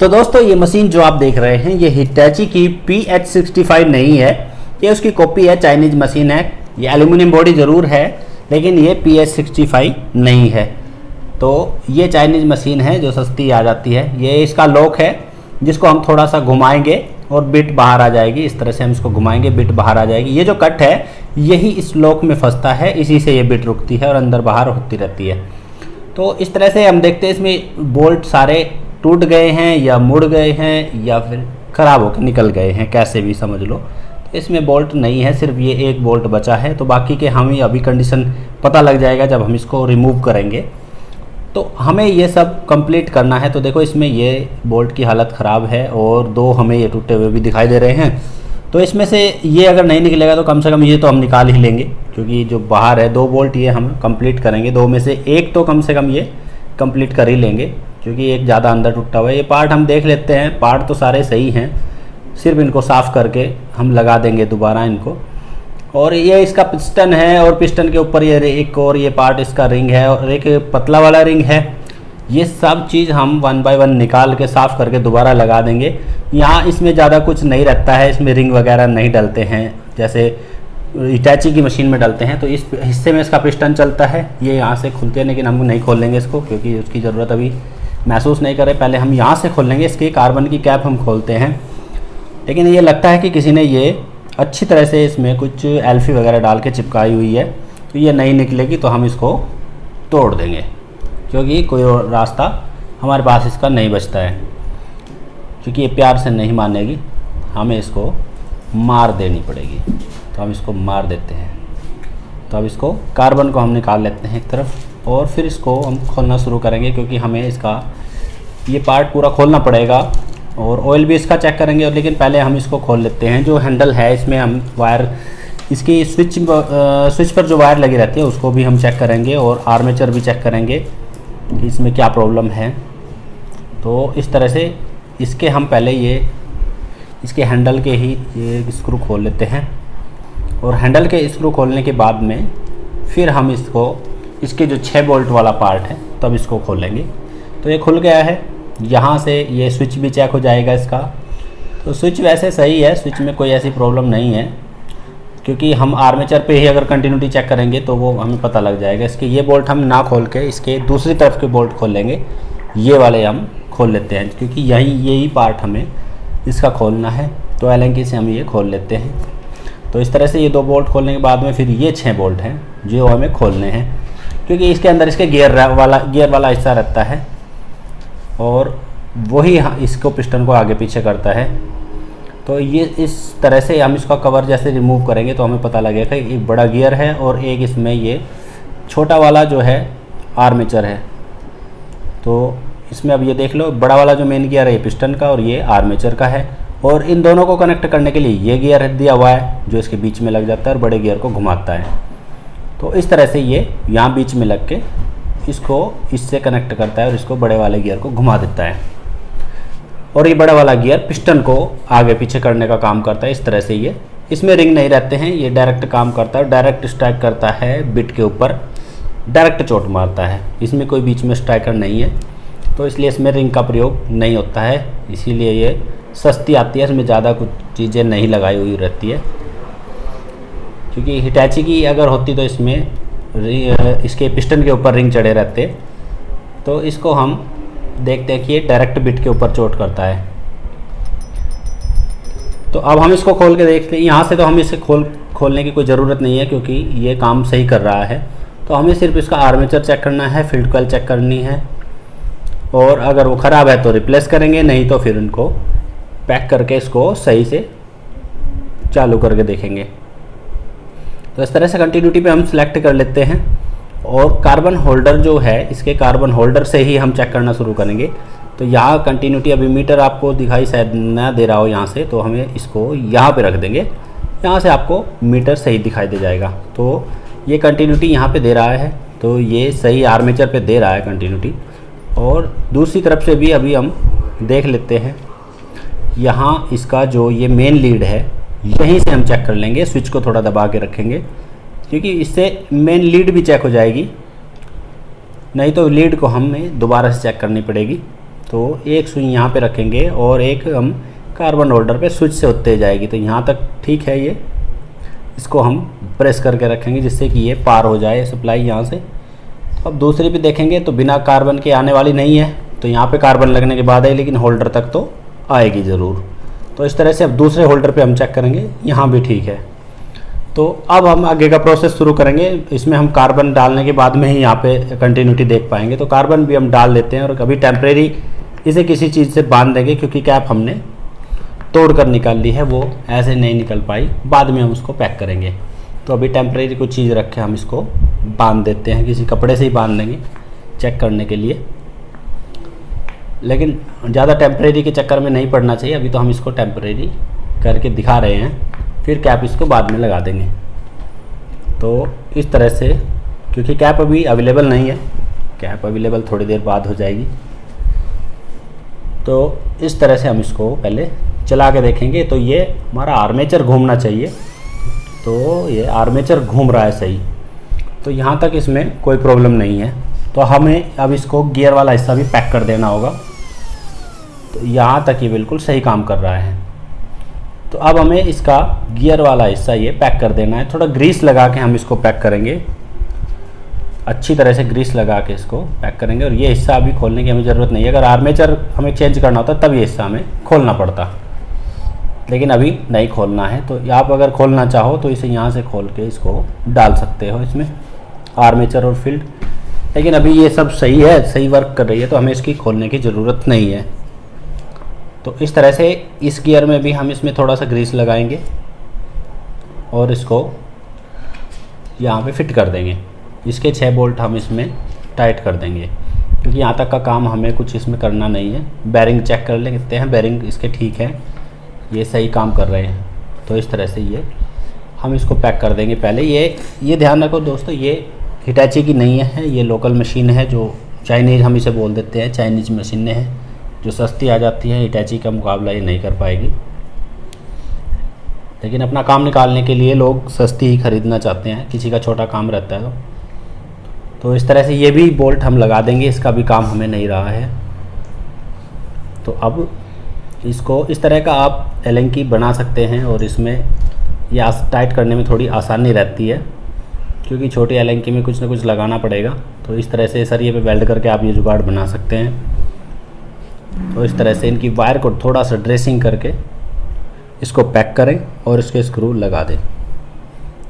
तो दोस्तों ये मशीन जो आप देख रहे हैं ये हिटैची की PH65 नहीं है, ये उसकी कॉपी है, चाइनीज मशीन है। ये एल्यूमिनियम बॉडी ज़रूर है लेकिन ये PH65 नहीं है। तो ये चाइनीज मशीन है जो सस्ती आ जाती है। ये इसका लॉक है जिसको हम थोड़ा सा घुमाएंगे और बिट बाहर आ जाएगी। इस तरह से हम इसको घुमाएंगे, बिट बाहर आ जाएगी। ये जो कट है यही इस लॉक में फंसता है, इसी से ये बिट रुकती है और अंदर बाहर होती रहती है। तो इस तरह से हम देखते हैं इसमें बोल्ट सारे टूट गए हैं या मुड़ गए हैं या फिर ख़राब होकर निकल गए हैं, कैसे भी समझ लो। तो इसमें बोल्ट नहीं है, सिर्फ ये एक बोल्ट बचा है। तो बाकी के हमें अभी कंडीशन पता लग जाएगा जब हम इसको रिमूव करेंगे। तो हमें ये सब कंप्लीट करना है। तो देखो इसमें ये बोल्ट की हालत ख़राब है और दो हमें ये टूटे हुए भी दिखाई दे रहे हैं। तो इसमें से ये अगर नहीं निकलेगा तो कम से कम ये तो हम निकाल ही लेंगे, क्योंकि जो बाहर है दो बोल्ट ये हम कंप्लीट करेंगे। दो में से एक तो कम से कम ये कंप्लीट कर ही लेंगे, क्योंकि एक ज़्यादा अंदर टूटा हुआ है। ये पार्ट हम देख लेते हैं, पार्ट तो सारे सही हैं, सिर्फ इनको साफ़ करके हम लगा देंगे दोबारा इनको। और ये इसका पिस्टन है और पिस्टन के ऊपर ये एक और ये पार्ट इसका रिंग है और एक पतला वाला रिंग है। ये सब चीज़ हम 1 बाय 1 निकाल के साफ़ करके दोबारा लगा देंगे। यहाँ इसमें ज़्यादा कुछ नहीं रहता है, इसमें रिंग वगैरह नहीं डलते हैं जैसे हिटैची की मशीन में डलते हैं। तो इस हिस्से में इसका पिस्टन चलता है, ये यहाँ से खुलते हैं, लेकिन हम नहीं खोलेंगे इसको क्योंकि उसकी ज़रूरत अभी महसूस नहीं करें। पहले हम यहाँ से खोलेंगे, इसकी कार्बन की कैप हम खोलते हैं। लेकिन ये लगता है कि किसी ने ये अच्छी तरह से इसमें कुछ एल्फी वगैरह डाल के चिपकाई हुई है, तो ये नहीं निकलेगी। तो हम इसको तोड़ देंगे क्योंकि कोई और रास्ता हमारे पास इसका नहीं बचता है, क्योंकि ये प्यार से नहीं मानेगी, हमें इसको मार देनी पड़ेगी। तो हम इसको मार देते हैं। तो अब इसको कार्बन को हम निकाल लेते हैं एक तरफ और फिर इसको हम खोलना शुरू करेंगे, क्योंकि हमें इसका ये पार्ट पूरा खोलना पड़ेगा और ऑयल भी इसका चेक करेंगे। लेकिन पहले हम इसको खोल लेते हैं। जो हैंडल है इसमें हम वायर, इसकी स्विच पर जो वायर लगी रहती है उसको भी हम चेक करेंगे और आर्मेचर भी चेक करेंगे कि इसमें क्या प्रॉब्लम है। तो इस तरह से इसके हम पहले ये इसके हैंडल के ही ये स्क्रू खोल लेते हैं और हैंडल के स्क्रू खोलने के बाद में फिर हम इसके जो 6 बोल्ट वाला पार्ट है तब इसको खोलेंगे। तो ये खुल गया है। यहाँ से ये स्विच भी चेक हो जाएगा इसका। तो स्विच वैसे सही है, स्विच में कोई ऐसी प्रॉब्लम नहीं है, क्योंकि हम आर्मेचर पे ही अगर कंटिन्यूटी चेक करेंगे तो वो हमें पता लग जाएगा। इसके ये बोल्ट हम ना खोल के इसके दूसरी तरफ के बोल्ट खोल लेंगे, ये वाले हम खोल लेते हैं, क्योंकि यही पार्ट हमें इसका खोलना है। तो एलेंकी से हम ये खोल लेते हैं। तो इस तरह से ये 2 बोल्ट खोलने के बाद में फिर ये 6 बोल्ट हैं जो हमें खोलने हैं, क्योंकि इसके अंदर इसके गियर वाला हिस्सा रहता है और वही इसको पिस्टन को आगे पीछे करता है। तो ये इस तरह से हम इसका कवर जैसे रिमूव करेंगे तो हमें पता लगेगा कि एक बड़ा गियर है और एक इसमें ये छोटा वाला जो है आर्मेचर है। तो इसमें अब ये देख लो, बड़ा वाला जो मेन गियर है ये पिस्टन का और ये आर्मेचर का है। और इन दोनों को कनेक्ट करने के लिए ये गियर दिया हुआ है जो इसके बीच में लग जाता है और बड़े गियर को घुमाता है। तो इस तरह से ये यहाँ बीच में लग के इसको इससे कनेक्ट करता है और इसको बड़े वाले गियर को घुमा देता है। और ये बड़ा वाला गियर पिस्टन को आगे पीछे करने का काम करता है। इस तरह से ये, इसमें रिंग नहीं रहते हैं, ये डायरेक्ट काम करता है, डायरेक्ट स्ट्राइक करता है बिट के ऊपर, डायरेक्ट चोट मारता है। इसमें कोई बीच में स्ट्राइकर नहीं है, तो इसलिए इसमें रिंग का प्रयोग नहीं होता है। इसीलिए ये सस्ती आती है, इसमें ज़्यादा कुछ चीज़ें नहीं लगाई हुई रहती है। क्योंकि हिटैची की अगर होती तो इसमें इसके पिस्टन के ऊपर रिंग चढ़े रहते। तो इसको हम देखते हैं कि ये डायरेक्ट बिट के ऊपर चोट करता है। तो अब हम इसको खोल के देखते हैं। यहाँ से तो हम इसे खोलने की कोई ज़रूरत नहीं है, क्योंकि ये काम सही कर रहा है। तो हमें सिर्फ इसका आर्मेचर चेक करना है, फील्ड कॉइल चेक करनी है, और अगर वो ख़राब है तो रिप्लेस करेंगे, नहीं तो फिर इनको पैक करके इसको सही से चालू करके देखेंगे। तो इस तरह से कंटिन्यूटी पे हम सिलेक्ट कर लेते हैं और कार्बन होल्डर जो है इसके कार्बन होल्डर से ही हम चेक करना शुरू करेंगे। तो यहाँ कंटिन्यूटी, अभी मीटर आपको दिखाई शायद ना दे रहा हो यहाँ से, तो हमें इसको यहाँ पे रख देंगे। यहाँ से आपको मीटर सही दिखाई दे जाएगा। तो ये कंटिन्यूटी यहाँ पे दे रहा है, तो ये सही आर्मेचर पे दे रहा है कंटिन्यूटी। और दूसरी तरफ से भी अभी हम देख लेते हैं। यहाँ इसका जो ये मेन लीड है यहीं से हम चेक कर लेंगे। स्विच को थोड़ा दबा के रखेंगे, क्योंकि इससे मेन लीड भी चेक हो जाएगी, नहीं तो लीड को हमें दोबारा से चेक करनी पड़ेगी। तो एक सुई यहाँ पे रखेंगे और एक हम कार्बन होल्डर पे स्विच से होते जाएगी। तो यहाँ तक ठीक है, ये इसको हम प्रेस करके रखेंगे जिससे कि ये पार हो जाए सप्लाई यहाँ से। अब दूसरी भी देखेंगे तो बिना कार्बन के आने वाली नहीं है, तो यहाँ पे कार्बन लगने के बाद है, लेकिन होल्डर तक तो आएगी ज़रूर। तो इस तरह से अब दूसरे होल्डर पे हम चेक करेंगे, यहाँ भी ठीक है। तो अब हम आगे का प्रोसेस शुरू करेंगे। इसमें हम कार्बन डालने के बाद में ही यहाँ पे कंटिन्यूटी देख पाएंगे। तो कार्बन भी हम डाल देते हैं और कभी टेम्परेरी इसे किसी चीज़ से बांध देंगे, क्योंकि कैप हमने तोड़ कर निकाल ली है, वो ऐसे नहीं निकल पाई, बाद में हम उसको पैक करेंगे। तो अभी टेम्परेरी कुछ चीज़ रख के हम इसको बांध देते हैं, किसी कपड़े से ही बांध देंगे चेक करने के लिए। लेकिन ज़्यादा टेम्परेरी के चक्कर में नहीं पड़ना चाहिए। अभी तो हम इसको टेम्परेरी करके दिखा रहे हैं, फिर कैप इसको बाद में लगा देंगे। तो इस तरह से, क्योंकि कैप अभी अवेलेबल नहीं है, कैप अवेलेबल थोड़ी देर बाद हो जाएगी। तो इस तरह से हम इसको पहले चला के देखेंगे। तो ये हमारा आर्मेचर घूमना चाहिए, तो ये आर्मेचर घूम रहा है सही, तो यहाँ तक इसमें कोई प्रॉब्लम नहीं है। तो हमें अब इसको गियर वाला हिस्सा भी पैक कर देना होगा। तो यहाँ तक ये बिल्कुल सही काम कर रहा है। तो अब हमें इसका गियर वाला हिस्सा ये पैक कर देना है। थोड़ा ग्रीस लगा के हम इसको पैक करेंगे, अच्छी तरह से ग्रीस लगा के इसको पैक करेंगे। और ये हिस्सा अभी खोलने की हमें ज़रूरत नहीं है। अगर आर्मेचर हमें चेंज करना होता तब ये हिस्सा हमें खोलना पड़ता, लेकिन अभी नहीं खोलना है। तो आप अगर खोलना चाहो तो इसे यहाँ से खोल के इसको डाल सकते हो इसमें, आर्मेचर और फील्ड। लेकिन अभी ये सब सही है, सही वर्क कर रही है, तो हमें इसकी खोलने की ज़रूरत नहीं है। तो इस तरह से इस गियर में भी हम इसमें थोड़ा सा ग्रीस लगाएंगे और इसको यहाँ पे फिट कर देंगे। इसके 6 बोल्ट हम इसमें टाइट कर देंगे, क्योंकि यहाँ तक का काम हमें कुछ इसमें करना नहीं है। बैरिंग चेक कर लेते हैं, बैरिंग इसके ठीक है, ये सही काम कर रहे हैं। तो इस तरह से ये हम इसको पैक कर देंगे। पहले ये ध्यान रखो दोस्तों, ये हिटैची की नहीं है, ये लोकल मशीन है, जो चाइनीज़ हम इसे बोल देते हैं, चाइनीज़ मशीनें हैं जो सस्ती आ जाती है। हिटैची का मुकाबला ये नहीं कर पाएगी, लेकिन अपना काम निकालने के लिए लोग सस्ती ही ख़रीदना चाहते हैं, किसी का छोटा काम रहता है। तो इस तरह से ये भी बोल्ट हम लगा देंगे, इसका भी काम हमें नहीं रहा है। तो अब इसको इस तरह का आप एलेंकी बना सकते हैं, और इसमें ये टाइट करने में थोड़ी आसानी रहती है, क्योंकि छोटी एलेंकी में कुछ ना कुछ लगाना पड़ेगा। तो इस तरह से सरिये पे वेल्ड करके आप ये जुगाड़ बना सकते हैं। तो इस तरह से इनकी वायर को थोड़ा सा ड्रेसिंग करके इसको पैक करें और इसके स्क्रू लगा दें,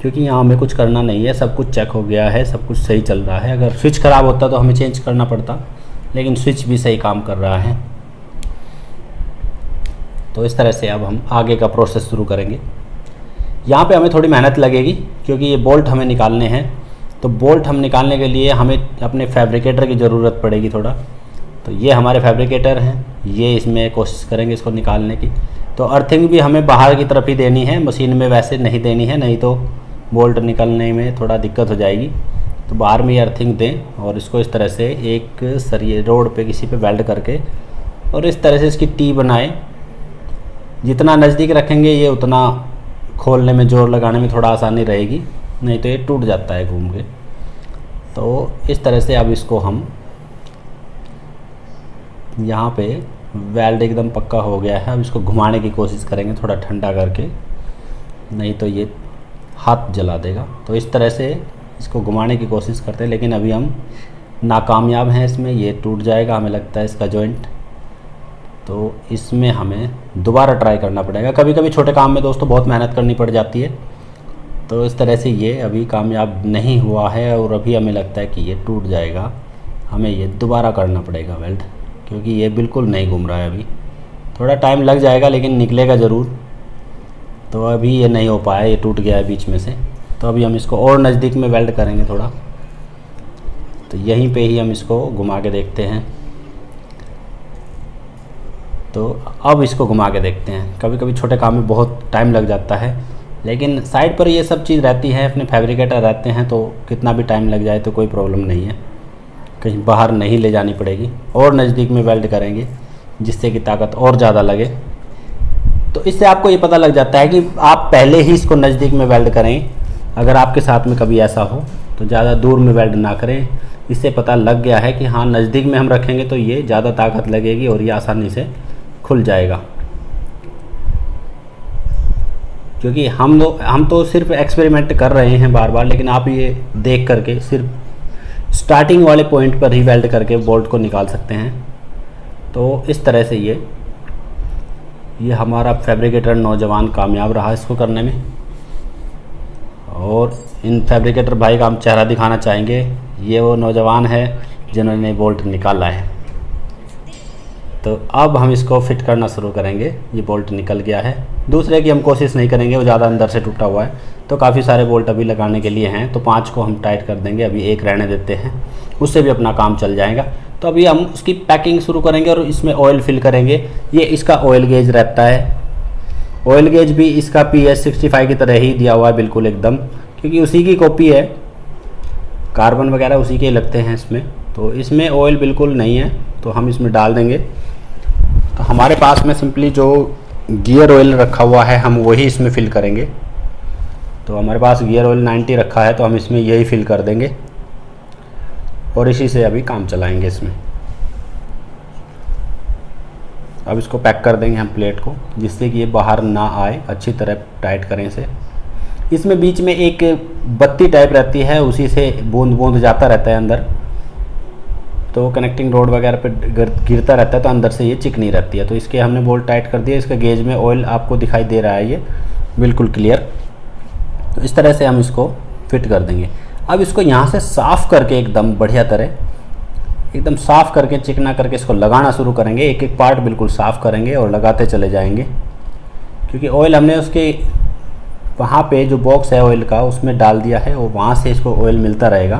क्योंकि यहाँ हमें कुछ करना नहीं है, सब कुछ चेक हो गया है, सब कुछ सही चल रहा है। अगर स्विच ख़राब होता तो हमें चेंज करना पड़ता, लेकिन स्विच भी सही काम कर रहा है। तो इस तरह से अब हम आगे का प्रोसेस शुरू करेंगे। यहाँ पे हमें थोड़ी मेहनत लगेगी, क्योंकि ये बोल्ट हमें निकालने हैं। तो बोल्ट हम निकालने के लिए हमें अपने फैब्रिकेटर की ज़रूरत पड़ेगी थोड़ा। तो ये हमारे फैब्रिकेटर हैं, ये इसमें कोशिश करेंगे इसको निकालने की। तो अर्थिंग भी हमें बाहर की तरफ ही देनी है, मशीन में वैसे नहीं देनी है, नहीं तो बोल्ट निकलने में थोड़ा दिक्कत हो जाएगी। तो बाहर में ये अर्थिंग दें और इसको इस तरह से एक सरिये रोड पे किसी पे वेल्ड करके और इस तरह से इसकी टी बनाएं। जितना नज़दीक रखेंगे ये उतना खोलने में, जोर लगाने में थोड़ा आसानी रहेगी, नहीं तो ये टूट जाता है घूम के। तो इस तरह से अब इसको हम यहाँ पे वेल्ड एकदम पक्का हो गया है। अब इसको घुमाने की कोशिश करेंगे थोड़ा ठंडा करके, नहीं तो ये हाथ जला देगा। तो इस तरह से इसको घुमाने की कोशिश करते हैं, लेकिन अभी हम नाकामयाब हैं इसमें, ये टूट जाएगा हमें लगता है इसका जॉइंट। तो इसमें हमें दोबारा ट्राई करना पड़ेगा। कभी कभी छोटे काम में दोस्तों बहुत मेहनत करनी पड़ जाती है। तो इस तरह से ये अभी कामयाब नहीं हुआ है और अभी हमें लगता है कि ये टूट जाएगा, हमें ये दोबारा करना पड़ेगा वेल्ड, क्योंकि ये बिल्कुल नहीं घूम रहा है। अभी थोड़ा टाइम लग जाएगा लेकिन निकलेगा ज़रूर। तो अभी ये नहीं हो पाया, ये टूट गया है बीच में से। तो अभी हम इसको और नज़दीक में वेल्ड करेंगे थोड़ा। तो यहीं पे ही हम इसको घुमा के देखते हैं। तो अब इसको घुमा के देखते हैं। कभी कभी छोटे काम में बहुत टाइम लग जाता है, लेकिन साइड पर ये सब चीज़ रहती है, अपने फैब्रिकेटर रहते हैं, तो कितना भी टाइम लग जाए तो कोई प्रॉब्लम नहीं है, कहीं बाहर नहीं ले जानी पड़ेगी। और नज़दीक में वेल्ड करेंगे जिससे कि ताकत और ज़्यादा लगे। तो इससे आपको ये पता लग जाता है कि आप पहले ही इसको नज़दीक में वेल्ड करें। अगर आपके साथ में कभी ऐसा हो तो ज़्यादा दूर में वेल्ड ना करें, इससे पता लग गया है कि हाँ नज़दीक में हम रखेंगे तो ये ज़्यादा ताकत लगेगी और ये आसानी से खुल जाएगा। क्योंकि हम तो सिर्फ एक्सपेरिमेंट कर रहे हैं बार बार, लेकिन आप ये देख करके सिर्फ स्टार्टिंग वाले पॉइंट पर ही वेल्ड करके बोल्ट को निकाल सकते हैं। तो इस तरह से ये हमारा फैब्रिकेटर नौजवान कामयाब रहा इसको करने में। और इन फैब्रिकेटर भाई का हम चेहरा दिखाना चाहेंगे। ये वो नौजवान है जिन्होंने बोल्ट निकाला है। तो अब हम इसको फिट करना शुरू करेंगे। ये बोल्ट निकल गया है। दूसरे की हम कोशिश नहीं करेंगे, वो ज़्यादा अंदर से टूटा हुआ है। तो काफ़ी सारे बोल्ट अभी लगाने के लिए हैं, तो 5 को हम टाइट कर देंगे। अभी एक रहने देते हैं, उससे भी अपना काम चल जाएगा। तो अभी हम उसकी पैकिंग शुरू करेंगे और इसमें ऑयल फिल करेंगे। ये इसका ऑयल गेज रहता है। ऑयल गेज भी इसका PS65 की तरह ही दिया हुआ है बिल्कुल एकदम, क्योंकि उसी की कॉपी है। कार्बन वगैरह उसी के लगते हैं इसमें। तो इसमें ऑयल बिल्कुल नहीं है, तो हम इसमें डाल देंगे। तो हमारे पास में सिंपली जो गियर ऑयल रखा हुआ है हम वही इसमें फिल करेंगे। तो हमारे पास गियर ऑयल 90 रखा है, तो हम इसमें यही फिल कर देंगे और इसी से अभी काम चलाएंगे इसमें। अब इसको पैक कर देंगे हम प्लेट को, जिससे कि ये बाहर ना आए। अच्छी तरह टाइट करें इसे। इसमें बीच में एक बत्ती टाइप रहती है, उसी से बूंद बूंद जाता रहता है अंदर। तो कनेक्टिंग रोड वगैरह पे गिरता रहता है, तो अंदर से ये चिकनी रहती है। तो इसके हमने बोल्ट टाइट कर दिया। इसका गेज में ऑयल आपको दिखाई दे रहा है, ये बिल्कुल क्लियर। तो इस तरह से हम इसको फिट कर देंगे। अब इसको यहाँ से साफ़ करके एकदम बढ़िया तरह एकदम साफ़ करके चिकना करके इसको लगाना शुरू करेंगे। एक एक पार्ट बिल्कुल साफ़ करेंगे और लगाते चले जाएंगे, क्योंकि ऑयल हमने उसके वहाँ पे जो बॉक्स है ऑयल का उसमें डाल दिया है और वहाँ से इसको ऑयल मिलता रहेगा।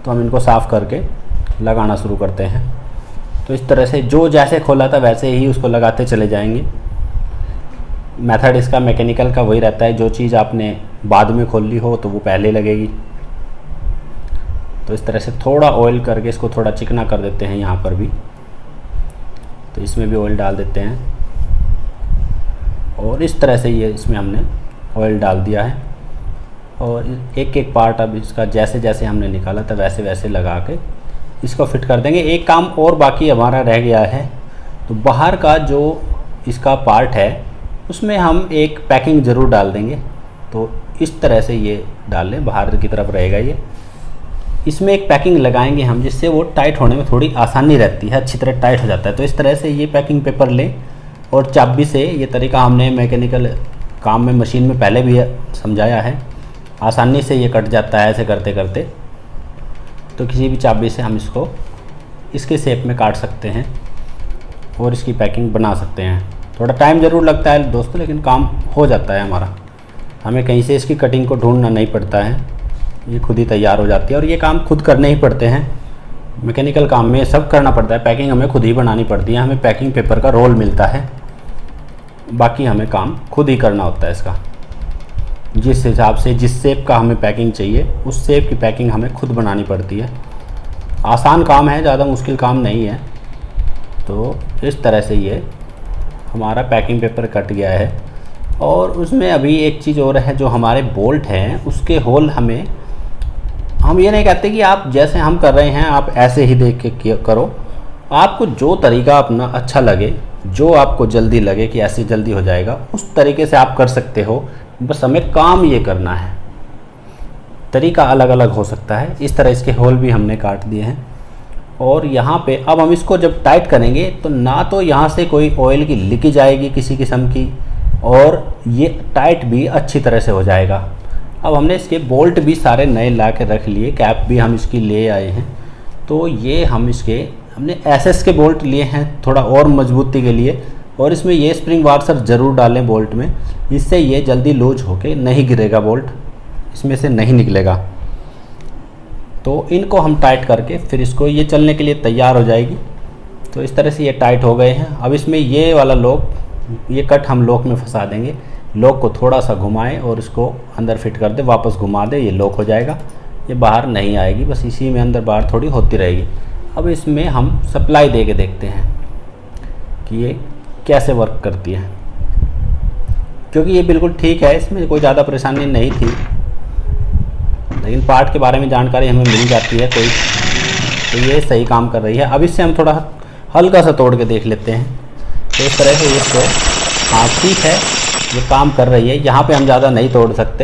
तो हम इनको साफ़ करके लगाना शुरू करते हैं। तो इस तरह से जो जैसे खोला था वैसे ही उसको लगाते चले जाएंगे। मेथड इसका मैकेनिकल का वही रहता है, जो चीज़ आपने बाद में खोल ली हो तो वो पहले लगेगी। तो इस तरह से थोड़ा ऑयल करके इसको थोड़ा चिकना कर देते हैं यहाँ पर भी। तो इसमें भी ऑयल डाल देते हैं और इस तरह से ये इसमें हमने ऑयल डाल दिया है। और एक एक पार्ट अब इसका जैसे जैसे हमने निकाला था वैसे वैसे लगा के इसको फिट कर देंगे। एक काम और बाकी हमारा रह गया है। तो बाहर का जो इसका पार्ट है उसमें हम एक पैकिंग ज़रूर डाल देंगे। तो इस तरह से ये डाल लें, बाहर की तरफ रहेगा ये। इसमें एक पैकिंग लगाएंगे हम, जिससे वो टाइट होने में थोड़ी आसानी रहती है, अच्छी तरह टाइट हो जाता है। तो इस तरह से ये पैकिंग पेपर लें और चाबी से, ये तरीका हमने मैकेनिकल काम में मशीन में पहले भी समझाया है, आसानी से ये कट जाता है ऐसे करते करते। तो किसी भी चाबी से हम इसको इसके शेप में काट सकते हैं और इसकी पैकिंग बना सकते हैं। थोड़ा टाइम ज़रूर लगता है दोस्तों, लेकिन काम हो जाता है हमारा। हमें कहीं से इसकी कटिंग को ढूंढना नहीं पड़ता है, ये खुद ही तैयार हो जाती है। और ये काम खुद करने ही पड़ते हैं। मैकेनिकल काम में सब करना पड़ता है। पैकिंग हमें खुद ही बनानी पड़ती है। हमें पैकिंग पेपर का रोल मिलता है, बाकी हमें काम खुद ही करना होता है इसका। जिस हिसाब से जिस शेप का हमें पैकिंग चाहिए उस शेप की पैकिंग हमें खुद बनानी पड़ती है। आसान काम है, ज़्यादा मुश्किल काम नहीं है। तो इस तरह से ये हमारा पैकिंग पेपर कट गया है। और उसमें अभी एक चीज़ और है, जो हमारे बोल्ट हैं उसके होल हम ये नहीं कहते कि आप जैसे हम कर रहे हैं आप ऐसे ही देख के करो। आपको जो तरीका अपना अच्छा लगे, जो आपको जल्दी लगे कि ऐसे जल्दी हो जाएगा, उस तरीके से आप कर सकते हो। बस हमें काम ये करना है। तरीका अलग अलग हो सकता है। इस तरह इसके होल भी हमने काट दिए हैं। और यहाँ पे अब हम इसको जब टाइट करेंगे तो ना तो यहाँ से कोई ऑयल की लीकेज आएगी किसी किस्म की, और ये टाइट भी अच्छी तरह से हो जाएगा। अब हमने इसके बोल्ट भी सारे नए ला के रख लिए, कैप भी हम इसकी ले आए हैं। तो ये हमने SS के बोल्ट लिए हैं थोड़ा और मजबूती के लिए। और इसमें ये स्प्रिंग वाशर ज़रूर डालें बोल्ट में, जिससे ये जल्दी लूज होके नहीं गिरेगा, बोल्ट इसमें से नहीं निकलेगा। तो इनको हम टाइट करके फिर इसको ये चलने के लिए तैयार हो जाएगी। तो इस तरह से ये टाइट हो गए हैं। अब इसमें ये वाला लॉक, ये कट हम लॉक में फंसा देंगे। लॉक को थोड़ा सा घुमाएं और इसको अंदर फिट कर दे, वापस घुमा दे, ये लॉक हो जाएगा। ये बाहर नहीं आएगी, बस इसी में अंदर बाहर थोड़ी होती रहेगी। अब इसमें हम सप्लाई दे के देखते हैं कि ये कैसे वर्क करती है, क्योंकि ये बिल्कुल ठीक है, इसमें कोई ज़्यादा परेशानी नहीं थी। लेकिन पार्ट के बारे में जानकारी हमें मिल जाती है, कोई तो ये सही काम कर रही है। अब इससे हम थोड़ा हल्का सा तोड़ के देख लेते हैं। तो इस तरह से इसको, हाँ ठीक है, ये काम कर रही है। यहाँ पे हम ज़्यादा नहीं तोड़ सकते।